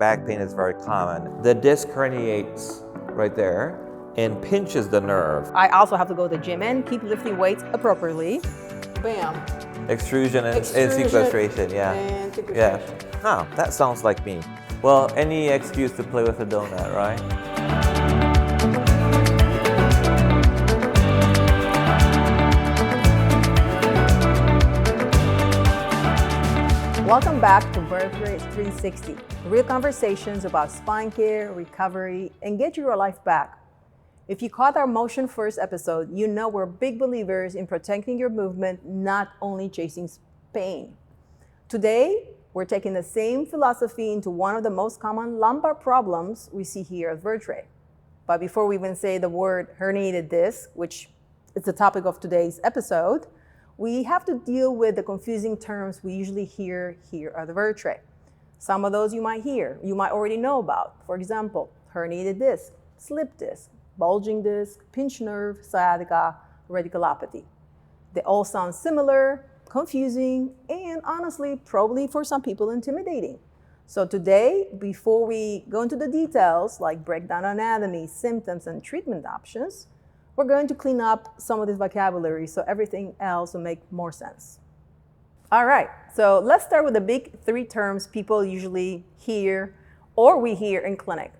back pain is very common. The disc herniates right there and pinches the nerve. I also have to go to the gym and keep lifting weights appropriately. Bam. Extrusion and sequestration, yeah. And sequestration. Yeah. Oh, that sounds like me. Well, any excuse to play with a donut, right? Welcome back to Birth Rate 360, real conversations about spine care, recovery, and get your life back. If you caught our Motion First episode, you know we're big believers in protecting your movement, not only chasing pain. Today, we're taking the same philosophy into one of the most common lumbar problems we see here at Vertray. But before we even say the word herniated disc, which is the topic of today's episode, we have to deal with the confusing terms we usually hear here at the Vertray. Some of those you might already know about. For example, herniated disc, slip disc, bulging disc, pinched nerve, sciatica, radiculopathy. They all sound similar, confusing, and honestly, probably for some people intimidating. So today, before we go into the details, like breakdown anatomy, symptoms, and treatment options, we're going to clean up some of this vocabulary so everything else will make more sense. All right, so let's start with the big three terms people usually hear or we hear in clinic.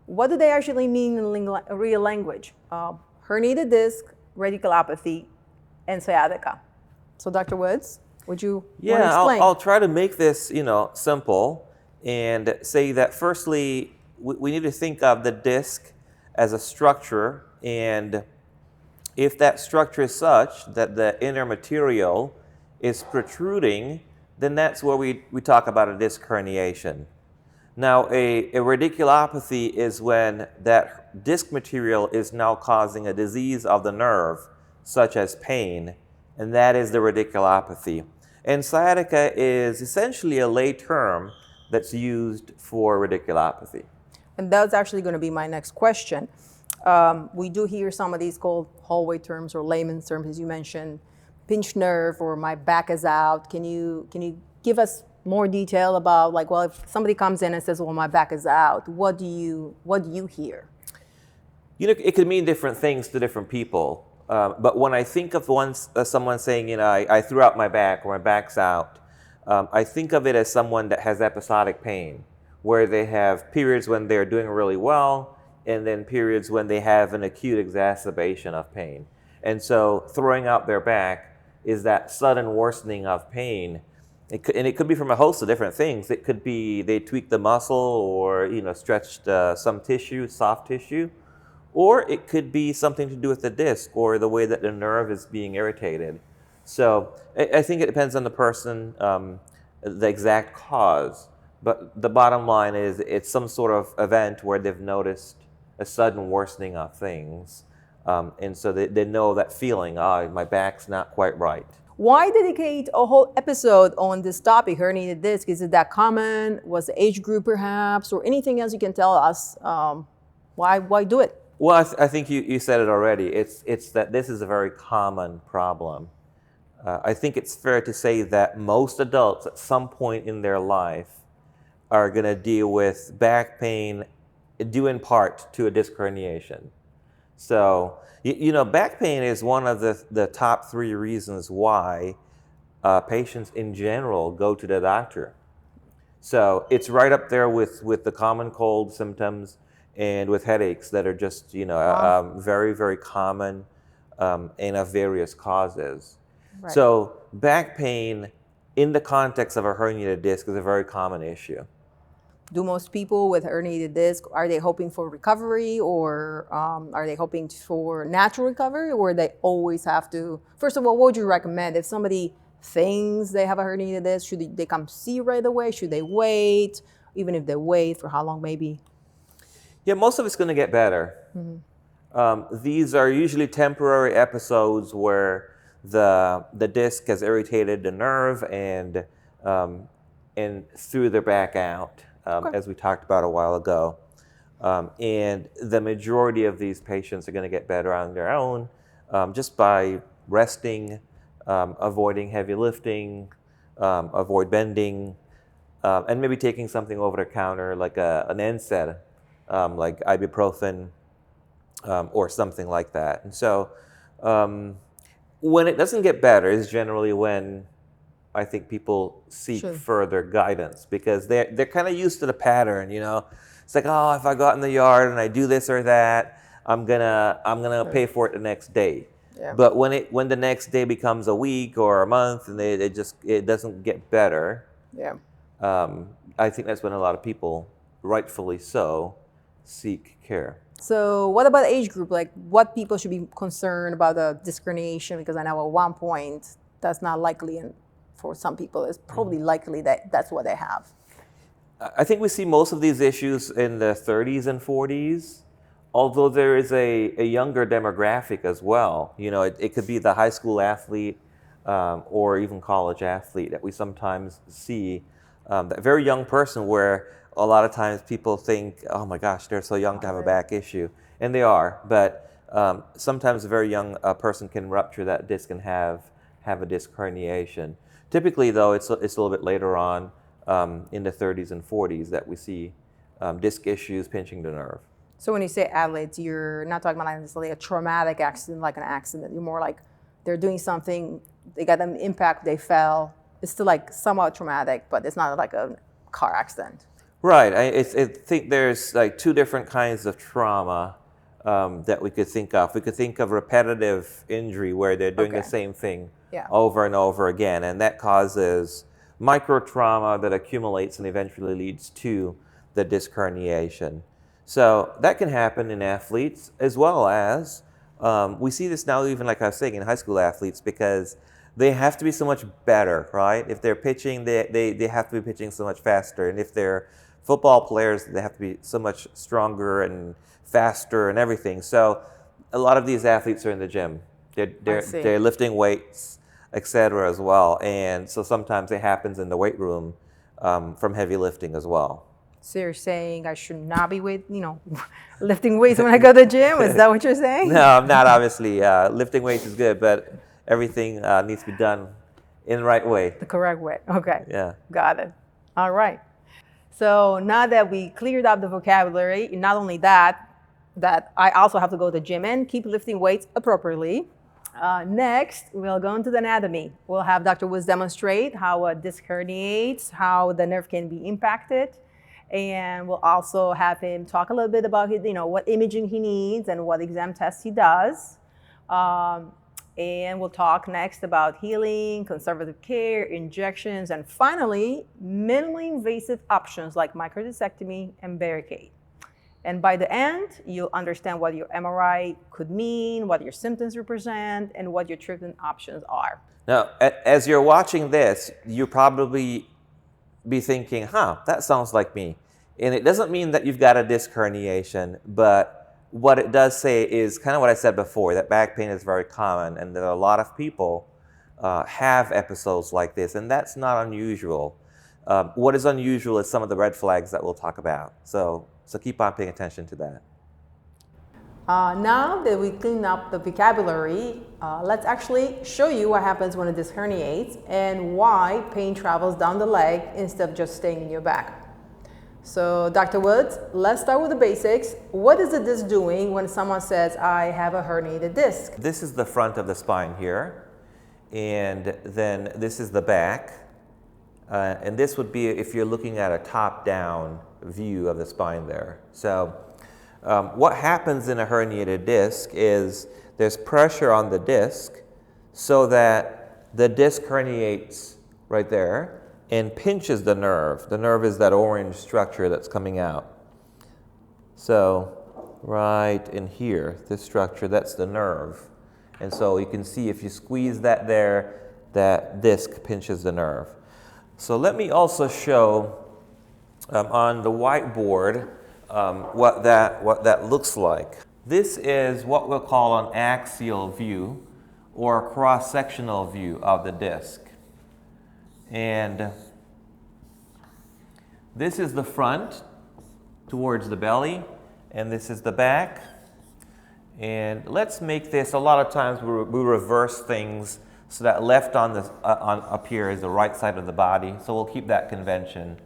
What do they actually mean in real language? Herniated disc, radiculopathy, and sciatica. So Dr. Woods, would you want to explain? I'll try to make this, simple and say that firstly, we need to think of the disc as a structure, and if that structure is such that the inner material is protruding, then that's where we talk about a disc herniation. Now, a radiculopathy is when that disc material is now causing a disease of the nerve, such as pain, and that is the radiculopathy. And sciatica is essentially a lay term that's used for radiculopathy. And that's actually going to be my next question. We do hear some of these called hallway terms or layman's terms, as you mentioned, pinched nerve or my back is out. Can you give us more detail about, like, well, if somebody comes in and says, well, my back is out, what do you hear? It could mean different things to different people. But when I think of someone saying, I threw out my back or my back's out, I think of it as someone that has episodic pain, where they have periods when they're doing really well, and then periods when they have an acute exacerbation of pain. And so throwing out their back is that sudden worsening of pain. It could be from a host of different things. It could be they tweaked the muscle or stretched some tissue, soft tissue, or it could be something to do with the disc or the way that the nerve is being irritated. So I think it depends on the person, the exact cause. But the bottom line is it's some sort of event where they've noticed a sudden worsening of things. And so they know that feeling, my back's not quite right. Why dedicate a whole episode on this topic, herniated disc? Is it that common? Was the age group perhaps? Or anything else you can tell us? Why do it? Well, I think you said it already. It's that this is a very common problem. I think it's fair to say that most adults at some point in their life are going to deal with back pain due in part to a disc herniation. So, back pain is one of the top three reasons why patients in general go to the doctor. So it's right up there with the common cold symptoms and with headaches that are just, very, very common and of various causes. Right. So back pain in the context of a herniated disc is a very common issue. Do most people with herniated disc, are they hoping for recovery or are they hoping for natural recovery, or they always have to? First of all, what would you recommend? If somebody thinks they have a herniated disc, should they come see right away? Should they wait? Even if they wait, for how long maybe? Yeah, most of it's going to get better. Mm-hmm. These are usually temporary episodes where the disc has irritated the nerve and threw their back out. As we talked about a while ago. And the majority of these patients are going to get better on their own just by resting, avoiding heavy lifting, avoid bending. and maybe taking something over the counter like an NSAID, like ibuprofen or something like that. And so when it doesn't get better is generally when I think people seek further guidance, because they're kind of used to the pattern, you know. It's like, oh, if I go out in the yard and I do this or that, I'm gonna pay for it the next day. Yeah. But when the next day becomes a week or a month and it doesn't get better, yeah, I think that's when a lot of people, rightfully so, seek care. So what about age group? Like, what people should be concerned about the disc herniation? Because I know at one point that's not likely, and for some people it's probably likely that that's what they have. I think we see most of these issues in the 30s and 40s, although there is a younger demographic as well. You know, it could be the high school athlete or even college athlete that we sometimes see, that very young person where a lot of times people think, oh my gosh, they're so young to have a back issue. And they are, but sometimes a very young person can rupture that disc and have a disc herniation. Typically though, it's a little bit later on in the 30s and 40s that we see disc issues pinching the nerve. So when you say athletes, you're not talking about necessarily a traumatic accident, like an accident. You're more like they're doing something, they got an impact, they fell. It's still like somewhat traumatic, but it's not like a car accident. Right. I think there's like two different kinds of trauma that we could think of. We could think of repetitive injury where they're doing the same thing over and over again, and that causes micro trauma that accumulates and eventually leads to the disc herniation. So that can happen in athletes, as well as we see this now even, like I was saying, in high school athletes, because they have to be so much better, right? If they're pitching, they have to be pitching so much faster. And if they're football players, they have to be so much stronger and faster and everything. So a lot of these athletes are in the gym. They're lifting weights, etc. as well. And so sometimes it happens in the weight room from heavy lifting as well. So you're saying I should not be lifting weights when I go to the gym? Is that what you're saying? No, I'm not, obviously. Lifting weights is good, but everything needs to be done in the right way. The correct way. Okay. Yeah. Got it. All right. So now that we cleared up the vocabulary, not only that I also have to go to the gym and keep lifting weights appropriately. Next, we'll go into the anatomy. We'll have Dr. Woods demonstrate how a disc herniates, how the nerve can be impacted. And we'll also have him talk a little bit about his, what imaging he needs and what exam tests he does. And we'll talk next about healing, conservative care, injections, and finally, minimally invasive options like microdiscectomy and barricade. And by the end, you'll understand what your MRI could mean, what your symptoms represent, and what your treatment options are. Now, as you're watching this, you probably be thinking, that sounds like me. And it doesn't mean that you've got a disc herniation, but what it does say is kind of what I said before, that back pain is very common and that a lot of people have episodes like this, and that's not unusual. What is unusual is some of the red flags that we'll talk about. So keep on paying attention to that. Now that we cleaned up the vocabulary, let's actually show you what happens when a disc herniates and why pain travels down the leg instead of just staying in your back. So Dr. Woods, let's start with the basics. What is the disc doing when someone says, I have a herniated disc? This is the front of the spine here, and then this is the back. And this would be if you're looking at a top-down view of the spine there. So what happens in a herniated disc is there's pressure on the disc so that the disc herniates right there and pinches the nerve. The nerve is that orange structure that's coming out. So right in here, this structure, that's the nerve. And so you can see if you squeeze that there, that disc pinches the nerve. So let me also show on the whiteboard what that looks like. This is what we'll call an axial view or a cross-sectional view of the disc. And this is the front towards the belly, and this is the back. And let's make this, a lot of times we reverse things so that left on up here is the right side of the body. So we'll keep that convention.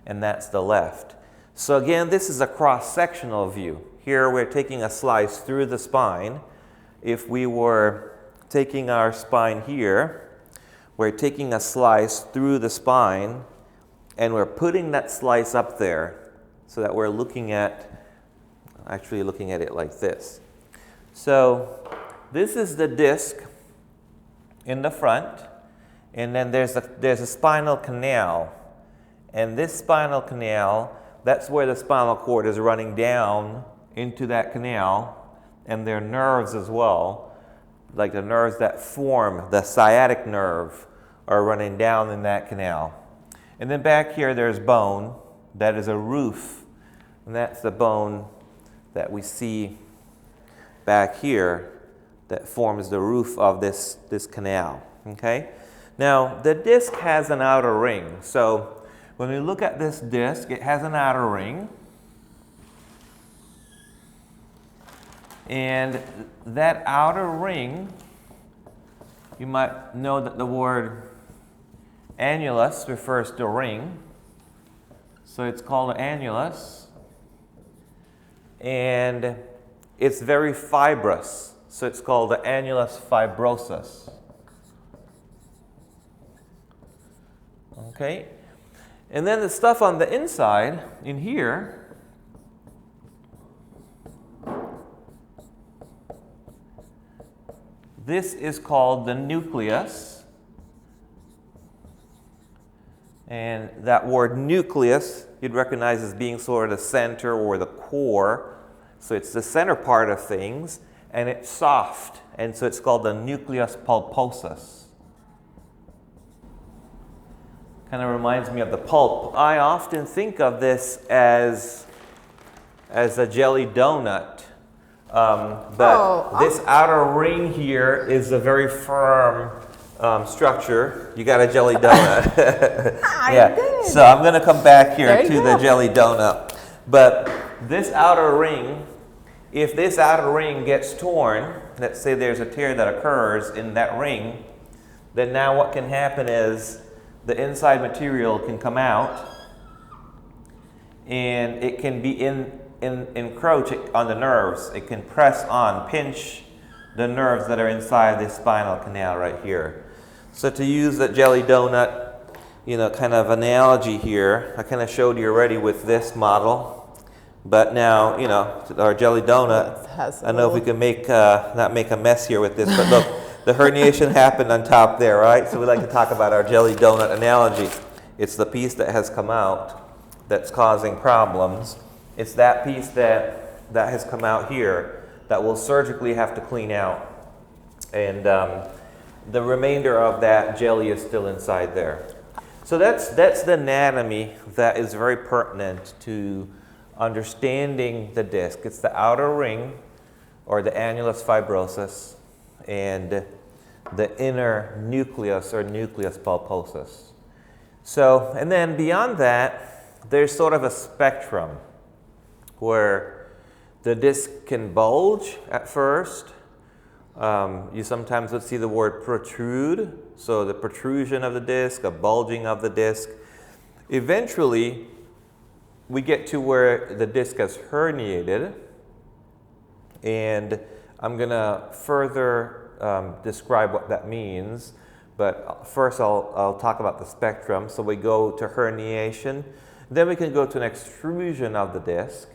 and that's the left. So again, this is a cross-sectional view. Here we're taking a slice through the spine. If we were taking our spine here, we're taking a slice through the spine, and we're putting that slice up there so that we're actually looking at it like this. So this is the disc in the front, and then there's a spinal canal. And this spinal canal, that's where the spinal cord is running down into that canal, and there are nerves as well, like the nerves that form the sciatic nerve are running down in that canal. And then back here there's bone, that is a roof, and that's the bone that we see back here that forms the roof of this canal, okay? Now, the disc has an outer ring. So when we look at this disc, it has an outer ring. And that outer ring, you might know that the word annulus refers to ring. So it's called an annulus. And it's very fibrous. So it's called the annulus fibrosus. Okay? And then the stuff on the inside, in here, this is called the nucleus. And that word nucleus, you'd recognize as being sort of the center or the core. So it's the center part of things, and it's soft. And so it's called the nucleus pulposus. Kind of reminds me of the pulp. I often think of this as a jelly donut. But this outer ring here is a very firm structure. You got a jelly donut. Yeah. So I'm going to come back here to the jelly donut. But this outer ring, if this outer ring gets torn, let's say there's a tear that occurs in that ring, then now what can happen is the inside material can come out, and it can be encroach on the nerves. It can press on, pinch the nerves that are inside this spinal canal right here. So to use that jelly donut, kind of analogy here, I kind of showed you already with this model, but now, our jelly donut, I don't know if we can not make a mess here with this, but look, the herniation happened on top there, right? So we like to talk about our jelly donut analogy. It's the piece that has come out that's causing problems. It's that piece that has come out here that we'll surgically have to clean out. And the remainder of that jelly is still inside there. So that's the anatomy that is very pertinent to understanding the disc. It's the outer ring, or the annulus fibrosus, and the inner nucleus, or nucleus pulposus. So, and then beyond that, there's sort of a spectrum where the disc can bulge at first. You sometimes would see the word protrude, so the protrusion of the disc, a bulging of the disc. Eventually, we get to where the disc is herniated, and I'm going to further describe what that means, but first I'll talk about the spectrum. So we go to herniation, then we can go to an extrusion of the disc,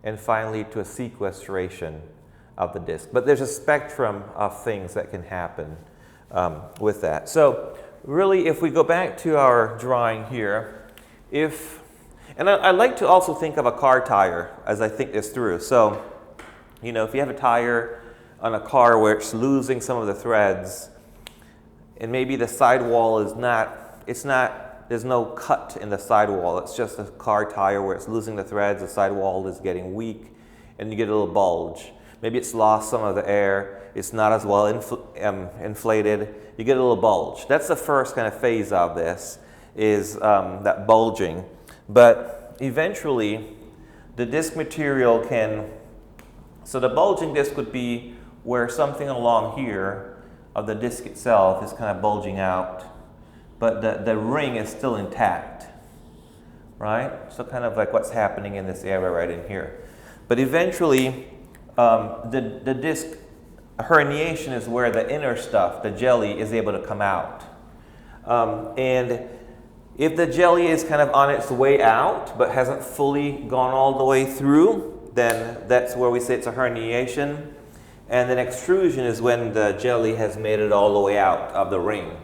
and finally to a sequestration of the disc. But there's a spectrum of things that can happen with that. So really, if we go back to our drawing here, and I like to also think of a car tire as I think this through. So, if you have a tire on a car where it's losing some of the threads, and maybe the sidewall is there's no cut in the sidewall, it's just a car tire where it's losing the threads, the sidewall is getting weak, and you get a little bulge. Maybe it's lost some of the air, it's not as well inflated, you get a little bulge. That's the first kind of phase of this, is that bulging. But eventually, the disc material so the bulging disc would be where something along here of the disc itself is kind of bulging out, but the ring is still intact. right? So kind of like what's happening in this area right in here. But eventually, the disc herniation is where the inner stuff, the jelly, is able to come out. And if the jelly is kind of on its way out, but hasn't fully gone all the way through, then that's where we say it's a herniation. And then extrusion is when the jelly has made it all the way out of the ring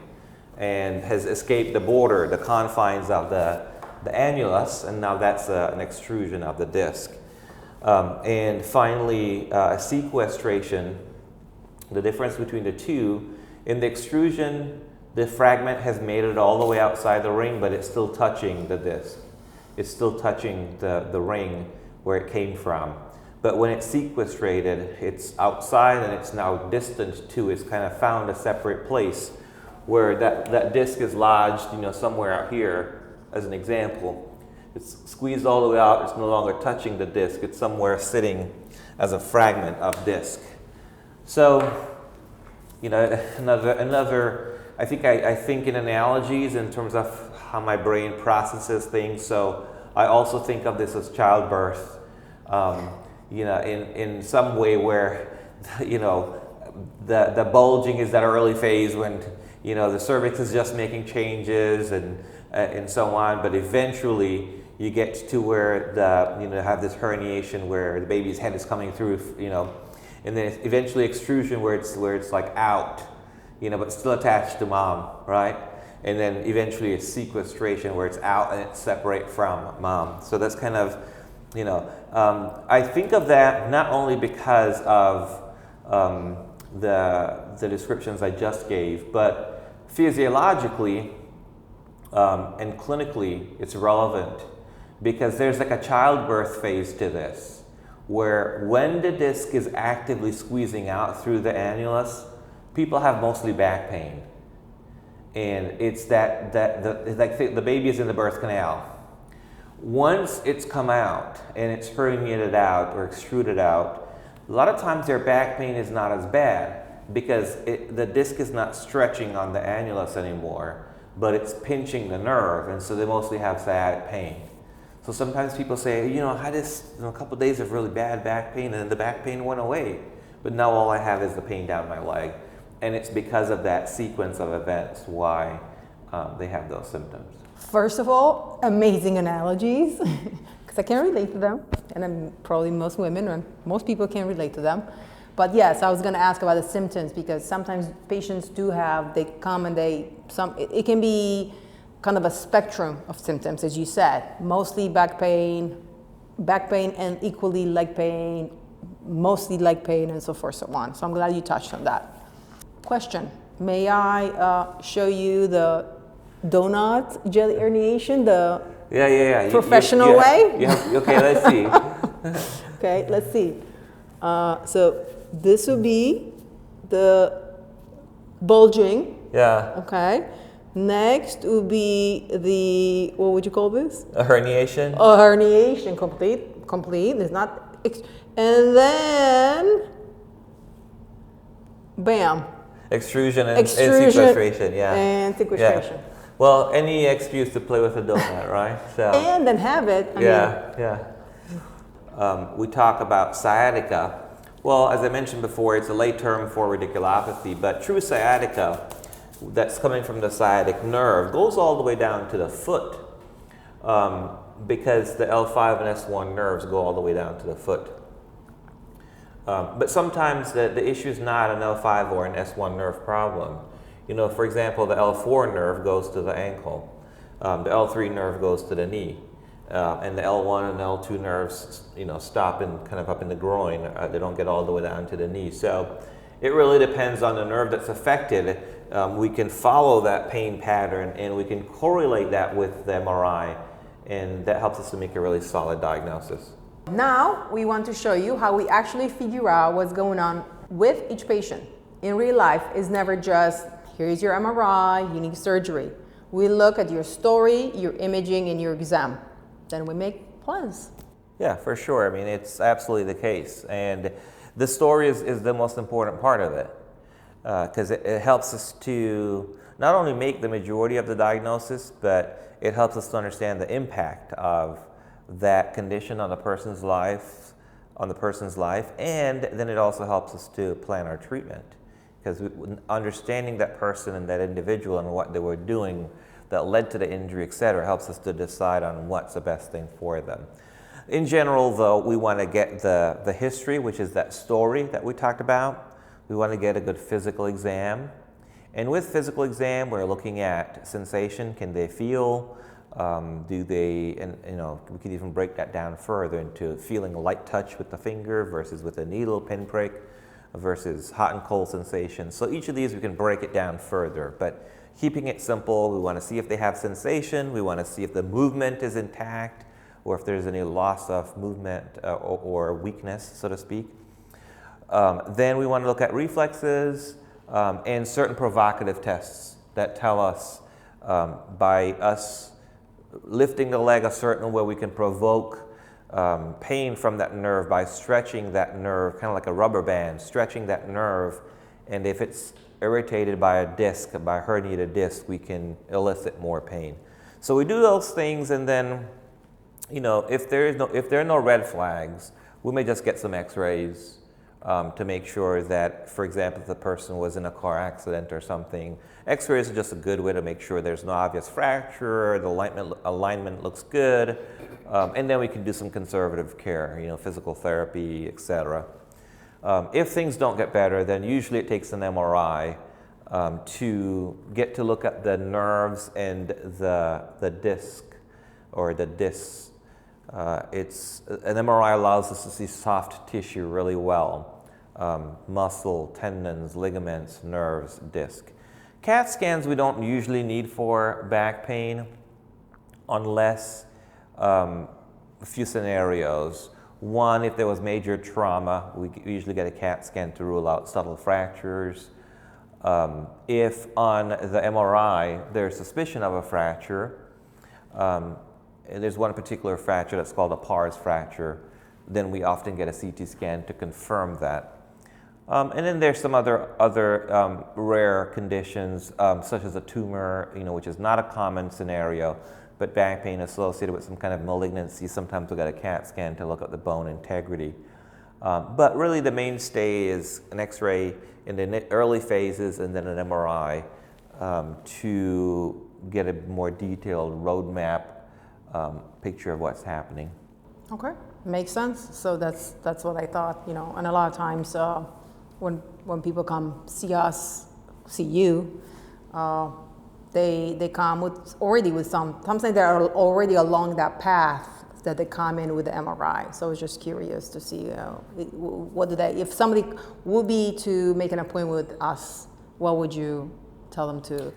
and has escaped the border, the confines of the annulus, and now that's an extrusion of the disc. And finally, sequestration, the difference between the two, in the extrusion, the fragment has made it all the way outside the ring, but it's still touching the disc. It's still touching the ring where it came from. But when it's sequestrated, it's outside and it's now distant to, it's kind of found a separate place where that disc is lodged, somewhere out here, as an example. It's squeezed all the way out, it's no longer touching the disc, it's somewhere sitting as a fragment of disc. So, another I think in analogies in terms of how my brain processes things. So I also think of this as childbirth, in some way where, the bulging is that early phase when, the cervix is just making changes and so on. But eventually you get to where have this herniation where the baby's head is coming through, and then eventually extrusion where it's like out, but still attached to mom, right? And then eventually it's sequestration where it's out and it's separate from mom. So that's kind of, I think of that not only because of the descriptions I just gave, but physiologically and clinically it's relevant because there's like a childbirth phase to this, where when the disc is actively squeezing out through the annulus, people have mostly back pain. And it's the baby is in the birth canal. Once it's come out and it's herniated out or extruded out, a lot of times their back pain is not as bad because the disc is not stretching on the annulus anymore, but it's pinching the nerve, and so they mostly have sciatic pain. So sometimes people say, I had this a couple of days of really bad back pain, and then the back pain went away, but now all I have is the pain down my leg. And it's because of that sequence of events why they have those symptoms. First of all, amazing analogies, because I can relate to them, and probably most women and most people can relate to them. But yes, I was going to ask about the symptoms because sometimes patients they come and it can be kind of a spectrum of symptoms, as you said, mostly back pain and equally leg pain, mostly leg pain, and so forth, so on. So I'm glad you touched on that. Question, may I show you the donut jelly herniation, the professional way? Okay, let's see. Okay, let's see. So this would be the bulging. Yeah. Okay. Next would be what would you call this? A herniation. A herniation, complete. It's not, and then, bam. Extrusion and sequestration, yeah. And sequestration. Yeah. Well, any excuse to play with a donut, right? So. And then have it. We talk about sciatica. Well, as I mentioned before, it's a lay term for radiculopathy, but true sciatica that's coming from the sciatic nerve goes all the way down to the foot because the L5 and S1 nerves go all the way down to the foot. But sometimes the issue is not an L5 or an S1 nerve problem. For example, the L4 nerve goes to the ankle. The L3 nerve goes to the knee. And the L1 and L2 nerves, stop kind of up in the groin. They don't get all the way down to the knee. So it really depends on the nerve that's affected. We can follow that pain pattern and we can correlate that with the MRI, and that helps us to make a really solid diagnosis. Now we want to show you how we actually figure out what's going on with each patient. In real life, it's never just, here's your MRI, you need surgery. We look at your story, your imaging, and your exam. Then we make plans. Yeah, for sure. I mean, it's absolutely the case. And the story is the most important part of it. because it helps us to not only make the majority of the diagnosis, but it helps us to understand the impact of that condition on the person's life, and then it also helps us to plan our treatment, because understanding that person and that individual and what they were doing that led to the injury, etc., helps us to decide on what's the best thing for them. In general, though, we want to get the history, which is that story that we talked about. We want to get a good physical exam. And with physical exam, we're looking at sensation. Can they feel? Do they, and we can even break that down further into feeling a light touch with the finger versus with a needle pinprick versus hot and cold sensation. So each of these we can break it down further, but keeping it simple, we want to see if they have sensation, we want to see if the movement is intact, or if there's any loss of movement or weakness, so to speak. Then we want to look at reflexes and certain provocative tests that tell us by us lifting the leg a certain way, we can provoke pain from that nerve by stretching that nerve, kind of like a rubber band, stretching that nerve. And if it's irritated by a disc, by a herniated disc, we can elicit more pain. So we do those things, and then, if there are no red flags, we may just get some x-rays to make sure that, for example, if the person was in a car accident or something, x-rays are just a good way to make sure there's no obvious fracture, the alignment looks good, and then we can do some conservative care, physical therapy, etc. If things don't get better, then usually it takes an MRI to get to look at the nerves and the disc or the discs. An MRI allows us to see soft tissue really well. Muscle, tendons, ligaments, nerves, disc. CAT scans we don't usually need for back pain unless a few scenarios. One, if there was major trauma, we usually get a CAT scan to rule out subtle fractures. If on the MRI there's suspicion of a fracture, and there's one particular fracture that's called a pars fracture, then we often get a CT scan to confirm that. And then there's some other rare conditions, such as a tumor, which is not a common scenario, but back pain associated with some kind of malignancy. Sometimes we get a CAT scan to look at the bone integrity. But really the mainstay is an X-ray in the early phases and then an MRI to get a more detailed roadmap picture of what's happening. Okay, makes sense. So that's what I thought, and a lot of times when people come see you, they come with sometimes they're already along that path that they come in with the MRI. So I was just curious to see if somebody would be to make an appointment with us, what would you tell them to?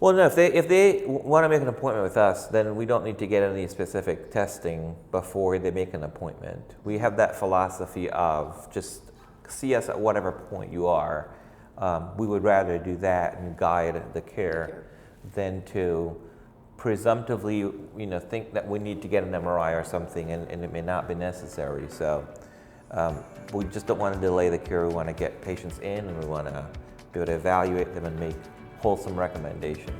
Well, no, if they want to make an appointment with us, then we don't need to get any specific testing before they make an appointment. We have that philosophy of just see us at whatever point you are. We would rather do that and guide the care than to presumptively, think that we need to get an MRI or something, and it may not be necessary. So we just don't want to delay the care. We want to get patients in, and we want to be able to evaluate them and make wholesome recommendations.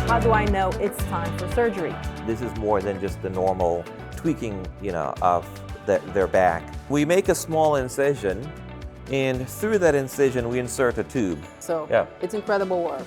How do I know it's time for surgery? This is more than just the normal tweaking, of their back. We make a small incision, and through that incision we insert a tube. So yeah. It's incredible work.